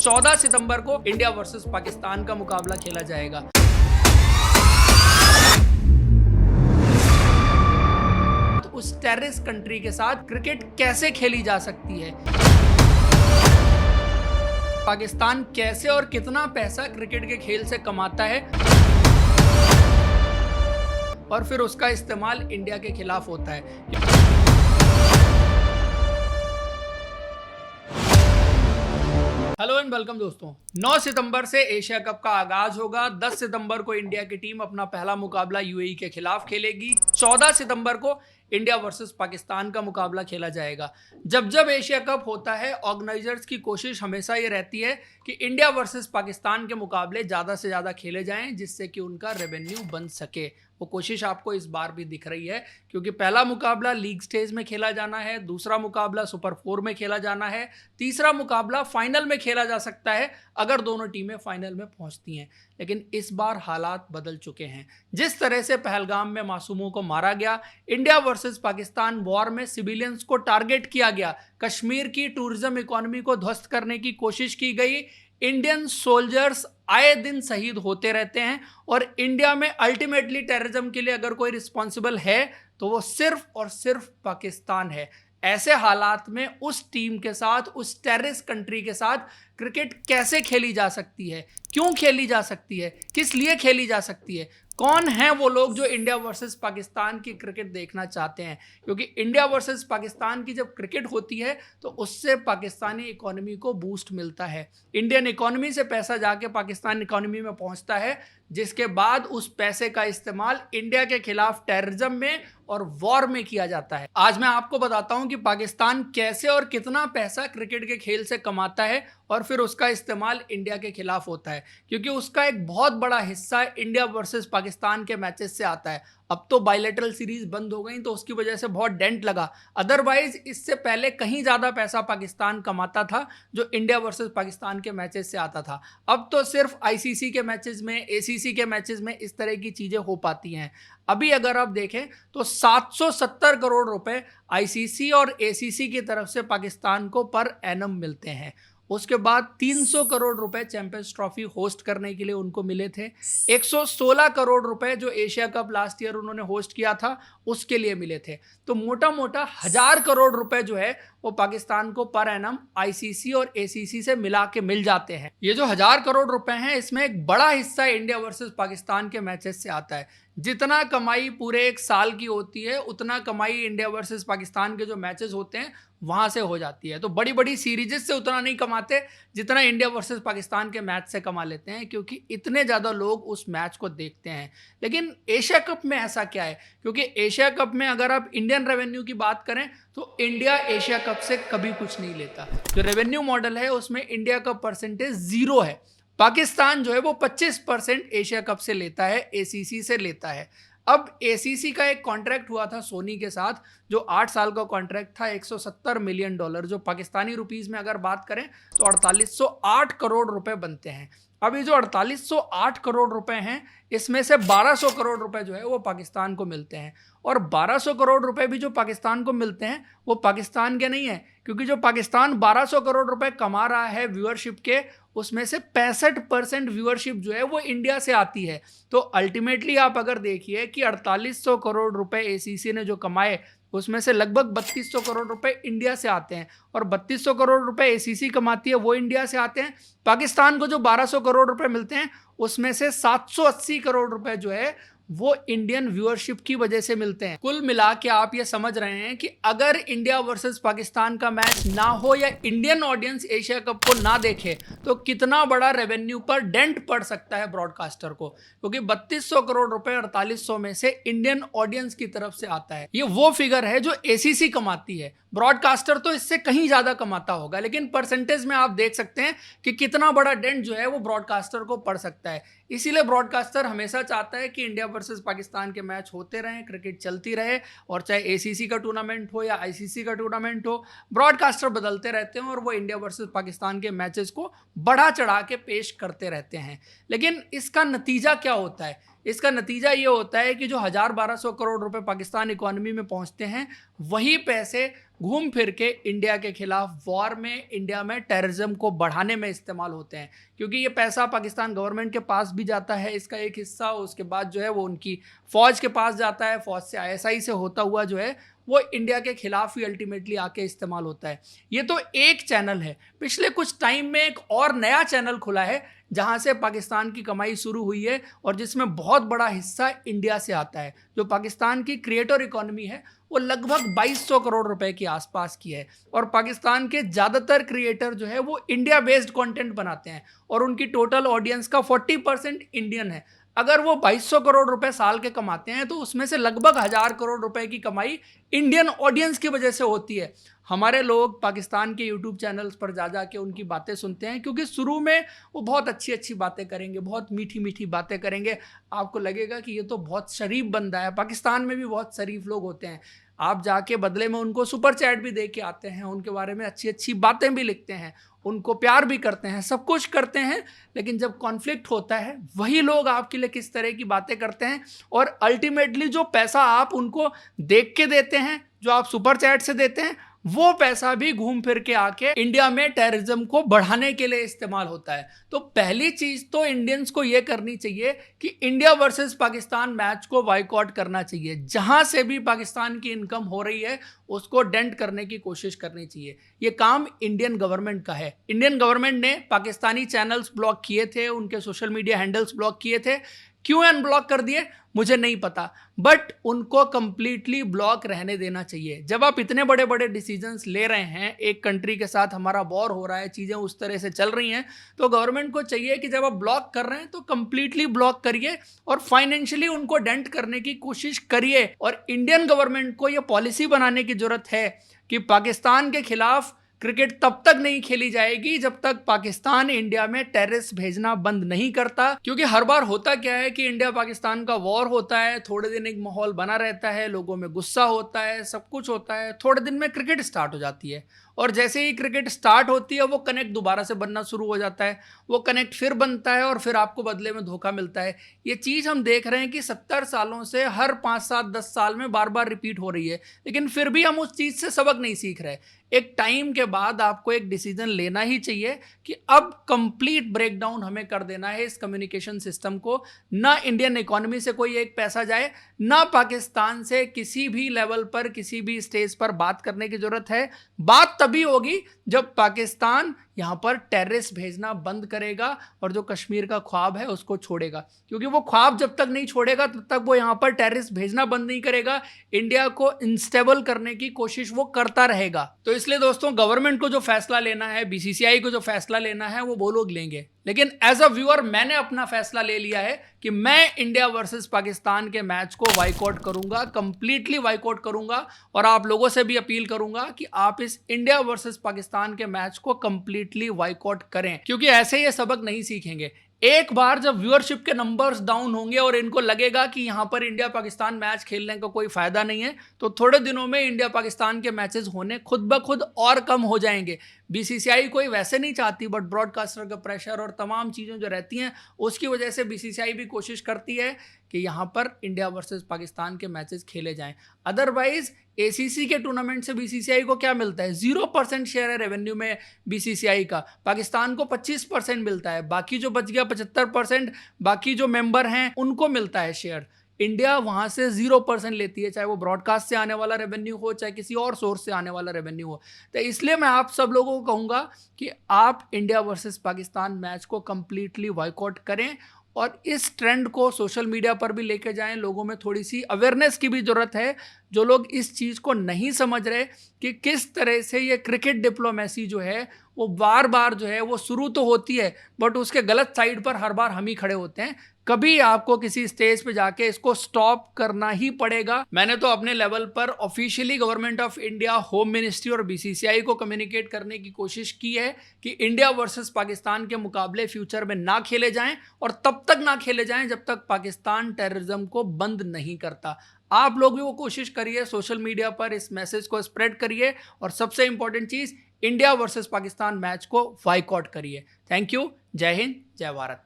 14 सितंबर को India versus Pakistan का मुकाबला खेला जाएगा। तो उस टेररिस्ट कंट्री के साथ क्रिकेट कैसे खेली जा सकती है, पाकिस्तान कैसे और कितना पैसा क्रिकेट के खेल से कमाता है और फिर उसका इस्तेमाल इंडिया के खिलाफ होता है। हेलो एंड वेलकम दोस्तों। 9 सितंबर से एशिया कप का आगाज होगा। 10 सितंबर को इंडिया की टीम अपना पहला मुकाबला यूएई के खिलाफ खेलेगी। 14 सितंबर को इंडिया वर्सेस पाकिस्तान का मुकाबला खेला जाएगा। जब एशिया कप होता है, ऑर्गेनाइजर्स की कोशिश हमेशा ये रहती है कि इंडिया वर्सेस पाकिस्तान के मुकाबले ज़्यादा से ज़्यादा खेले जाएं, जिससे कि उनका रेवेन्यू बन सके। वो कोशिश आपको इस बार भी दिख रही है, क्योंकि पहला मुकाबला लीग स्टेज में खेला जाना है, दूसरा मुकाबला सुपर 4 में खेला जाना है, तीसरा मुकाबला फाइनल में खेला जा सकता है अगर दोनों टीमें फाइनल में पहुंचती हैं। लेकिन इस बार हालात बदल चुके हैं। जिस तरह से पहलगाम में मासूमों को मारा गया, इंडिया वर्सेस पाकिस्तान वॉर में सिविलियंस को टारगेट किया गया, कश्मीर की टूरिज्म इकोनॉमी को ध्वस्त करने की कोशिश की गई, इंडियन सोल्जर्स आए दिन शहीद होते रहते हैं और इंडिया में अल्टीमेटली टेररिज्म के लिए अगर कोई रिस्पॉन्सिबल है तो वो सिर्फ और सिर्फ पाकिस्तान है। ऐसे हालात में उस टीम के साथ, उस टेररिस्ट कंट्री के साथ क्रिकेट कैसे खेली जा सकती है, क्यों खेली जा सकती है, किस लिए खेली जा सकती है, कौन हैं वो लोग जो इंडिया वर्सेस पाकिस्तान की क्रिकेट देखना चाहते हैं। क्योंकि इंडिया वर्सेस पाकिस्तान की जब क्रिकेट होती है तो उससे पाकिस्तानी इकोनॉमी को बूस्ट मिलता है। इंडियन इकोनॉमी से पैसा जाके पाकिस्तान इकोनॉमी में पहुंचता है, जिसके बाद उस पैसे का इस्तेमाल इंडिया के खिलाफ टेररिज्म में और वॉर में किया जाता है। आज मैं आपको बताता हूं कि पाकिस्तान कैसे और कितना पैसा क्रिकेट के खेल से कमाता है और फिर उसका इस्तेमाल इंडिया के खिलाफ होता है, क्योंकि उसका एक बहुत बड़ा हिस्सा इंडिया वर्सेस पाकिस्तान के मैचेस से आता है। अब तो बायलैटरल सीरीज बंद हो गई तो उसकी वजह से बहुत डेंट लगा, अदरवाइज इससे पहले कहीं ज़्यादा पैसा पाकिस्तान कमाता था जो इंडिया वर्सेस पाकिस्तान के मैचेस से आता था। अब तो सिर्फ आईसीसी के मैचेस में, एसीसी के मैचेस में इस तरह की चीज़ें हो पाती हैं। अभी अगर आप देखें तो 770 करोड़ रुपए आईसीसी और एसीसी की तरफ से पाकिस्तान को पर एनम मिलते हैं। उसके बाद 300 करोड़ रुपए चैंपियंस ट्रॉफी होस्ट करने के लिए उनको मिले थे। 116 करोड़ रुपए जो एशिया कप लास्ट ईयर उन्होंने होस्ट किया था उसके लिए मिले थे। तो मोटा मोटा 1000 करोड़ रुपए जो है वो पाकिस्तान को पर एनम आईसीसी और एसीसी से मिला के मिल जाते हैं। ये जो 1000 करोड़ रुपए हैं, इसमें एक बड़ा हिस्सा इंडिया वर्सेस पाकिस्तान के मैचेस से आता है। जितना कमाई पूरे एक साल की होती है उतना कमाई इंडिया वर्सेस पाकिस्तान के जो मैचेस होते हैं वहां से हो जाती है। तो बड़ी बड़ी सीरीजेस से उतना नहीं कमाते जितना इंडिया वर्सेस पाकिस्तान के मैच से कमा लेते हैं, क्योंकि इतने ज़्यादा लोग उस मैच को देखते हैं। लेकिन एशिया कप में ऐसा क्या है? क्योंकि एशिया कप में अगर आप इंडियन रेवेन्यू की बात करें तो इंडिया एशिया कप से कभी कुछ नहीं लेता। जो रेवेन्यू मॉडल है उसमें इंडिया का परसेंटेज 0 है। पाकिस्तान जो है वो 25% एशिया कप से लेता है, एसीसी से लेता है। अब एसीसी का एक कॉन्ट्रैक्ट हुआ था सोनी के साथ, जो 8 साल का कॉन्ट्रैक्ट था, $170 मिलियन, जो पाकिस्तानी रुपीस में अगर बात करें तो 4808 करोड़ रुपए बनते हैं। अब ये जो 4808 करोड़ रुपए हैं, इसमें से 1200 करोड़ रुपए जो है वो पाकिस्तान को मिलते हैं। और 1200 करोड़ रुपए भी जो पाकिस्तान को मिलते हैं वो पाकिस्तान के नहीं है, क्योंकि जो पाकिस्तान 1200 करोड़ रुपए कमा रहा है व्यूअरशिप के, उसमें से 65% व्यूअरशिप जो है वो इंडिया से आती है। तो अल्टीमेटली आप अगर देखिए कि 4800 करोड़ रुपए एसीसी ने जो कमाए, उसमें से लगभग 3200 करोड़ रुपए इंडिया से आते हैं और 3200 करोड़ रुपए एसीसी कमाती है, वो इंडिया से आते हैं। पाकिस्तान को जो 1200 करोड़ रुपए मिलते हैं उसमें से 780 करोड़ रुपए जो है वो इंडियन व्यूअरशिप की वजह से मिलते हैं। कुल मिला के आप ये समझ रहे हैं कि अगर इंडिया वर्सेस पाकिस्तान का मैच ना हो या इंडियन ऑडियंस एशिया कप को ना देखे तो कितना बड़ा रेवेन्यू पर डेंट पड़ सकता है ब्रॉडकास्टर को, क्योंकि 3200 करोड़ रुपए 4800 में से इंडियन ऑडियंस की तरफ से आता है। ये वो फिगर है जो एसीसी कमाती है। ब्रॉडकास्टर तो इससे कहीं ज्यादा कमाता होगा, लेकिन परसेंटेज में आप देख सकते हैं कि कितना बड़ा डेंट जो है वो ब्रॉडकास्टर को पड़ सकता है। इसीलिए ब्रॉडकास्टर हमेशा चाहता है कि इंडिया वर्सेस पाकिस्तान के मैच होते रहें, क्रिकेट चलती रहे, और चाहे एसीसी का टूर्नामेंट हो या आईसीसी का टूर्नामेंट हो, ब्रॉडकास्टर बदलते रहते हैं और वो इंडिया वर्सेस पाकिस्तान के मैचेस को बढ़ा चढ़ा के पेश करते रहते हैं। लेकिन इसका नतीजा क्या होता है? इसका नतीजा ये होता है कि जो 1200 करोड़ रुपए पाकिस्तान इकोनॉमी में पहुंचते हैं, वही पैसे घूम फिर के इंडिया के खिलाफ वॉर में, इंडिया में टेररिज्म को बढ़ाने में इस्तेमाल होते हैं। क्योंकि ये पैसा पाकिस्तान गवर्नमेंट के पास भी जाता है, इसका एक हिस्सा, उसके बाद जो है वो उनकी फ़ौज के पास जाता है, फ़ौज से ISI से होता हुआ जो है वो इंडिया के खिलाफ ही अल्टीमेटली आके इस्तेमाल होता है। ये तो एक चैनल है। पिछले कुछ टाइम में एक और नया चैनल खुला है जहां से पाकिस्तान की कमाई शुरू हुई है और जिसमें बहुत बड़ा हिस्सा इंडिया से आता है। जो पाकिस्तान की क्रिएटर इकोनॉमी है वो लगभग 2200 करोड़ रुपए के आसपास की है और पाकिस्तान के ज़्यादातर क्रिएटर जो है वो इंडिया बेस्ड कंटेंट बनाते हैं और उनकी टोटल ऑडियंस का 40% इंडियन है। अगर वो 2200 करोड़ रुपए साल के कमाते हैं तो उसमें से लगभग 1000 करोड़ रुपए की कमाई इंडियन ऑडियंस की वजह से होती है। हमारे लोग पाकिस्तान के यूट्यूब चैनल्स पर जा जा के उनकी बातें सुनते हैं क्योंकि शुरू में वो बहुत अच्छी अच्छी बातें करेंगे, बहुत मीठी मीठी बातें करेंगे। आपको लगेगा कि ये तो बहुत शरीफ बंदा है। पाकिस्तान में भी बहुत शरीफ लोग होते हैं। आप जाके बदले में उनको सुपर चैट भी दे के आते हैं, उनके बारे में अच्छी अच्छी बातें भी लिखते हैं, उनको प्यार भी करते हैं, सब कुछ करते हैं। लेकिन जब कॉन्फ्लिक्ट होता है वही लोग आपके लिए किस तरह की बातें करते हैं और अल्टीमेटली जो पैसा आप उनको देख के देते हैं, जो आप सुपर चैट से देते हैं, वो पैसा भी घूम फिर के आके इंडिया में टेररिज्म को बढ़ाने के लिए इस्तेमाल होता है। तो पहली चीज तो इंडियंस को यह करनी चाहिए कि इंडिया वर्सेस पाकिस्तान मैच को बाइकआउट करना चाहिए। जहां से भी पाकिस्तान की इनकम हो रही है उसको डेंट करने की कोशिश करनी चाहिए। ये काम इंडियन गवर्नमेंट का है। इंडियन गवर्नमेंट ने पाकिस्तानी चैनल्स ब्लॉक किए थे, उनके सोशल मीडिया हैंडल्स ब्लॉक किए थे। क्यों अनब्लॉक कर दिए मुझे नहीं पता, बट उनको कंप्लीटली ब्लॉक रहने देना चाहिए। जब आप इतने बड़े बड़े डिसीजंस ले रहे हैं, एक कंट्री के साथ हमारा वॉर हो रहा है, चीज़ें उस तरह से चल रही हैं, तो गवर्नमेंट को चाहिए कि जब आप ब्लॉक कर रहे हैं तो कंप्लीटली ब्लॉक करिए और फाइनेंशियली उनको डेंट करने की कोशिश करिए। और इंडियन गवर्नमेंट को यह पॉलिसी बनाने की जरूरत है कि पाकिस्तान के खिलाफ क्रिकेट तब तक नहीं खेली जाएगी जब तक पाकिस्तान इंडिया में टेररिस्ट भेजना बंद नहीं करता। क्योंकि हर बार होता क्या है कि इंडिया पाकिस्तान का वॉर होता है, थोड़े दिन एक माहौल बना रहता है, लोगों में गुस्सा होता है, सब कुछ होता है, थोड़े दिन में क्रिकेट स्टार्ट हो जाती है और जैसे ही क्रिकेट स्टार्ट होती है वो कनेक्ट दोबारा से बनना शुरू हो जाता है, वो कनेक्ट फिर बनता है और फिर आपको बदले में धोखा मिलता है। ये चीज़ हम देख रहे हैं कि 70 सालों से हर 5 7 10 साल में बार बार रिपीट हो रही है, लेकिन फिर भी हम उस चीज़ से सबक नहीं सीख रहे। एक टाइम के बाद आपको एक डिसीजन लेना ही चाहिए कि अब कंप्लीट ब्रेकडाउन हमें कर देना है इस कम्युनिकेशन सिस्टम को। ना इंडियन इकोनॉमी से कोई एक पैसा जाए, ना पाकिस्तान से किसी भी लेवल पर किसी भी स्टेज पर बात करने की जरूरत है। बात तभी होगी जब पाकिस्तान यहाँ पर टेररिस्ट भेजना बंद करेगा और जो कश्मीर का ख्वाब है उसको छोड़ेगा। क्योंकि वो ख्वाब जब तक नहीं छोड़ेगा तब तक वो यहाँ पर टेररिस्ट भेजना बंद नहीं करेगा। इंडिया को इंस्टेबल करने की कोशिश वो करता रहेगा। तो इसलिए दोस्तों, गवर्नमेंट को जो फैसला लेना है, BCCI को जो फैसला लेना है, वो लोग लेंगे। लेकिन एज अ व्यूअर मैंने अपना फैसला ले लिया है कि मैं इंडिया वर्सेस पाकिस्तान के मैच को बाइकआउट करूंगा, कंप्लीटली बाइकआउट करूंगा। और आप लोगों से भी अपील करूंगा कि आप इस इंडिया वर्सेस पाकिस्तान के मैच को कंप्लीटली बाइकआउट करें, क्योंकि ऐसे ये सबक नहीं सीखेंगे। एक बार जब व्यूअरशिप के नंबर्स डाउन होंगे और इनको लगेगा कि यहां पर इंडिया पाकिस्तान मैच खेलने का कोई फायदा नहीं है, तो थोड़े दिनों में इंडिया पाकिस्तान के मैचेस होने खुद ब खुद और कम हो जाएंगे। BCCI कोई वैसे नहीं चाहती, बट ब्रॉडकास्टर का प्रेशर और तमाम चीज़ें जो रहती हैं उसकी वजह से BCCI भी कोशिश करती है कि यहाँ पर इंडिया वर्सेस पाकिस्तान के मैचेस खेले जाएं। अदरवाइज ACC के टूर्नामेंट से BCCI को क्या मिलता है? 0% शेयर है रेवेन्यू में BCCI का। पाकिस्तान को 25% मिलता है, बाकी जो बच गया 75% बाकी जो मेंबर हैं उनको मिलता है शेयर। इंडिया वहां से 0% लेती है, चाहे वो ब्रॉडकास्ट से आने वाला रेवेन्यू हो, चाहे किसी और सोर्स से आने वाला रेवेन्यू हो। तो इसलिए मैं आप सब लोगों को कहूंगा कि आप इंडिया वर्सेस पाकिस्तान मैच को कंप्लीटली बाइकआउट करें और इस ट्रेंड को सोशल मीडिया पर भी लेके जाएं। लोगों में थोड़ी सी अवेयरनेस की भी जरूरत है। जो लोग इस चीज़ को नहीं समझ रहे कि किस तरह से ये क्रिकेट डिप्लोमेसी जो है वो बार बार जो है वो शुरू तो होती है, बट उसके गलत साइड पर हर बार हम ही खड़े होते हैं। कभी आपको किसी स्टेज पे जाके इसको स्टॉप करना ही पड़ेगा। मैंने तो अपने लेवल पर officially government of India, home ministry और BCCI को कम्युनिकेट करने की कोशिश की है कि इंडिया वर्सेस पाकिस्तान के मुकाबले फ्यूचर में ना खेले जाएं और तब तक ना खेले जाएं जब तक पाकिस्तान टेररिज्म को बंद नहीं करता। आप लोग भी वो कोशिश करिए, सोशल मीडिया पर इस मैसेज को स्प्रेड करिए और सबसे इंपॉर्टेंट चीज, इंडिया वर्सेस पाकिस्तान मैच को बाइकआउट करिए। Thank you. जय हिंद, जय भारत।